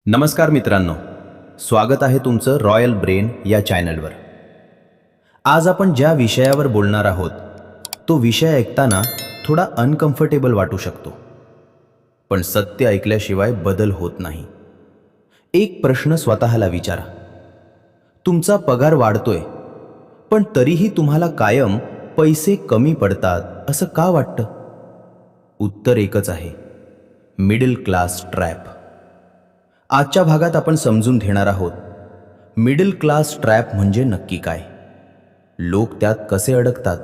नमस्कार मित्रांनो, स्वागत आहे तुमचं रॉयल ब्रेन या चॅनलवर. आज आपण ज्या विषयावर बोलणार आहोत तो विषय ऐकताना थोडा अनकम्फर्टेबल वाटू शकतो, पण सत्य ऐकल्याशिवाय बदल होत नाही. एक प्रश्न स्वतःला विचारा. तुमचा पगार वाढतोय, पण तरीही तुम्हाला कायम पैसे कमी पडतात असं का वाटतं? उत्तर एकच आहे: मिडल क्लास ट्रॅप. आजच्या भागात आपण समजून घेणार आहोत मिडल क्लास ट्रॅप म्हणजे नक्की काय, लोक त्यात कसे अडकतात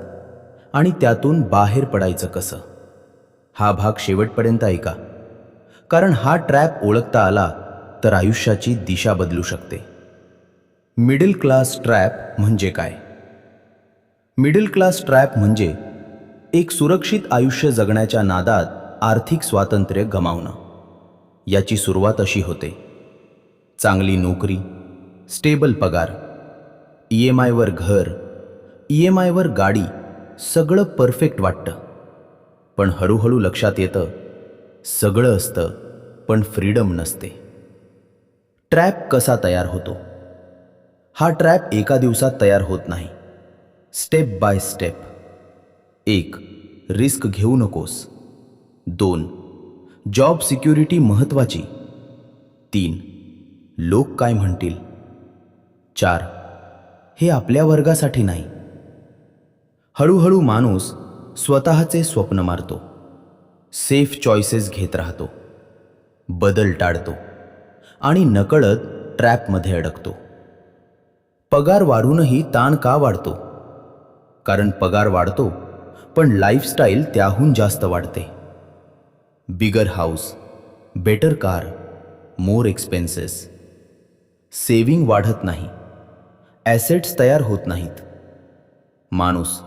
आणि त्यातून बाहेर पडायचं कसं. हा भाग शेवटपर्यंत ऐका, कारण हा ट्रॅप ओळखता आला तर आयुष्याची दिशा बदलू शकते. मिडल क्लास ट्रॅप म्हणजे काय? मिडल क्लास ट्रॅप म्हणजे एक सुरक्षित आयुष्य जगण्याच्या नादात आर्थिक स्वातंत्र्य गमावणं. याची सुरुवात अशी होते: चांगली नोकरी, स्टेबल पगार, EMI वर घर, EMI वर गाडी, सगळं परफेक्ट वाटतं. पण हळूहळू लक्षात येतं, सगळं असतं पण फ्रीडम नसते. ट्रॅप कसा तयार होतो? हा ट्रॅप एका दिवसात तयार होत नाही. Step by step. 1. रिस्क घेऊ नकोस. 2. जॉब सिक्युरिटी महत्त्वाची. 3. लोक काय म्हणतील. 4. हे आपल्या वर्गासाठी नाही. हळूहळू माणूस स्वतःचे स्वप्न मारतो, सेफ चॉईसेस घेत राहतो, बदल टाळतो आणि नकळत ट्रॅपमध्ये अडकतो. पगार वाढूनही ताण का वाढतो? कारण पगार वाढतो, पण लाईफस्टाईल त्याहून जास्त वाढते. बिगर हाऊस, बेटर कार, मोर एक्सपेन्सेस. सेविंग वाढत नाही, ॲसेट्स तयार होत नाहीत. माणूस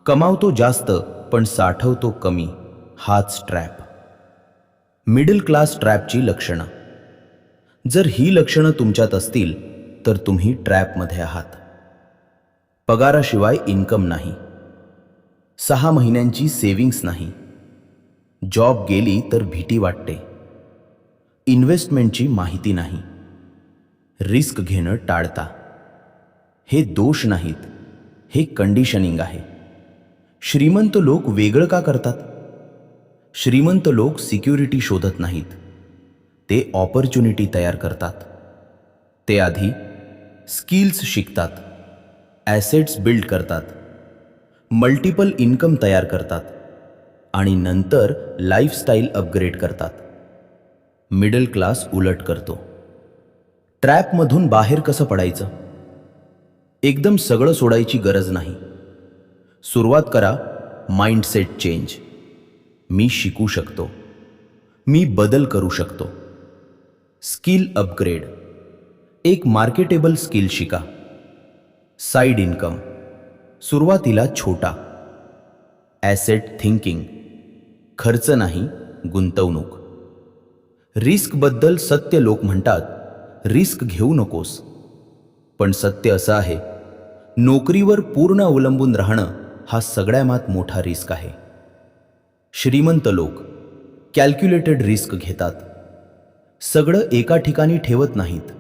कमावतो जास्त पण साठवतो कमी. हाच ट्रॅप. मिडल क्लास ट्रॅपची लक्षणं. जर ही लक्षणं तुमच्यात असतील तर तुम्ही ट्रॅपमध्ये आहात. पगाराशिवाय इन्कम नाही, 6 महिन्यांची सेविंग्स नाही, जॉब गेली तर भीती वाटते, इन्व्हेस्टमेंटची माहिती नाही, रिस्क घेणं टाळता. हे दोष नाहीत, हे कंडिशनिंग आहे. श्रीमंत लोक वेगळं का करतात? श्रीमंत लोक सिक्युरिटी शोधत नाहीत, ते ऑपॉर्च्युनिटी तयार करतात. ते आधी स्किल्स शिकतात, ॲसेट्स बिल्ड करतात, मल्टिपल इन्कम तयार करतात आणि नंतर लाईफस्टाईल अपग्रेड करतात. मिडल क्लास उलट करतो. ट्रॅपमधून बाहेर कसं पडायचं? एकदम सगळं सोडायची गरज नाही. सुरुवात करा माइंडसेट चेंज. मी शिकू शकतो, मी बदल करू शकतो. Skill upgrade. एक मार्केटेबल स्किल शिका. साइड इन्कम, सुरुवातीला छोटा. ॲसेट थिंकिंग, खर्च नाही गुंतवणूक. रिस्कबद्दल सत्य. लोक म्हणतात रिस्क घेऊ नकोस, पण सत्य असं आहे, नोकरीवर पूर्ण अवलंबून राहणं हा सगळ्यात मोठा रिस्क आहे. श्रीमंत लोक कॅल्क्युलेटेड रिस्क घेतात, सगळं एका ठिकाणी ठेवत नाहीत.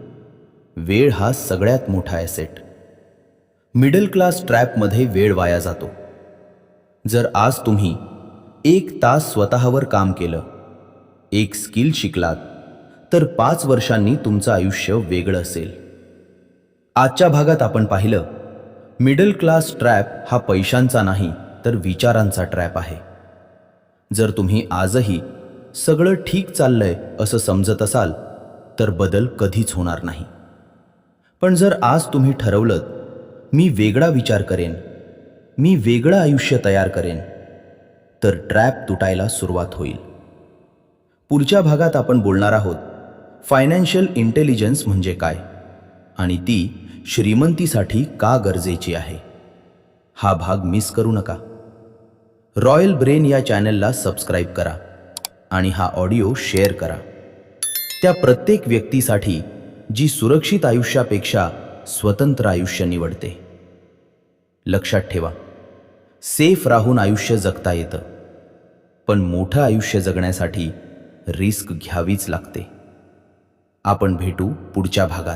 वेळ हा सगळ्यात मोठा ॲसेट. मिडल क्लास ट्रॅपमध्ये वेळ वाया जातो. जर आज तुम्ही 1 तास स्वतःवर काम केलं, एक स्किल शिकलात, तर 5 वर्षांनी तुमचं आयुष्य वेगळं असेल. आजच्या भागात आपण पाहिलं, मिडल क्लास ट्रॅप हा पैशांचा नाही तर विचारांचा ट्रॅप आहे. जर तुम्ही आजही सगळं ठीक चाललंय असं समजत असाल तर बदल कधीच होणार नाही. पण जर आज तुम्ही ठरवलं, मी वेगळा विचार करेन, मी वेगळं आयुष्य तयार करेन, तर ट्रॅप तुटायला सुरुवात होईल. पुढच्या भागात आपण बोलणार आहोत फायनान्शियल इंटेलिजन्स म्हणजे काय आणि ती श्रीमंतीसाठी का गरजेची आहे. हा भाग मिस करू नका. रॉयल ब्रेन या चॅनलला सबस्क्राईब करा आणि हा ऑडिओ शेअर करा त्या प्रत्येक व्यक्तीसाठी जी सुरक्षित आयुष्यापेक्षा स्वतंत्र आयुष्य निवडते. लक्षात ठेवा, सेफ राहून आयुष्य जगता येतं, पण मोठं आयुष्य जगण्यासाठी रिस्क घ्यावीच लागते. आपण भेटू पुढच्या भागात.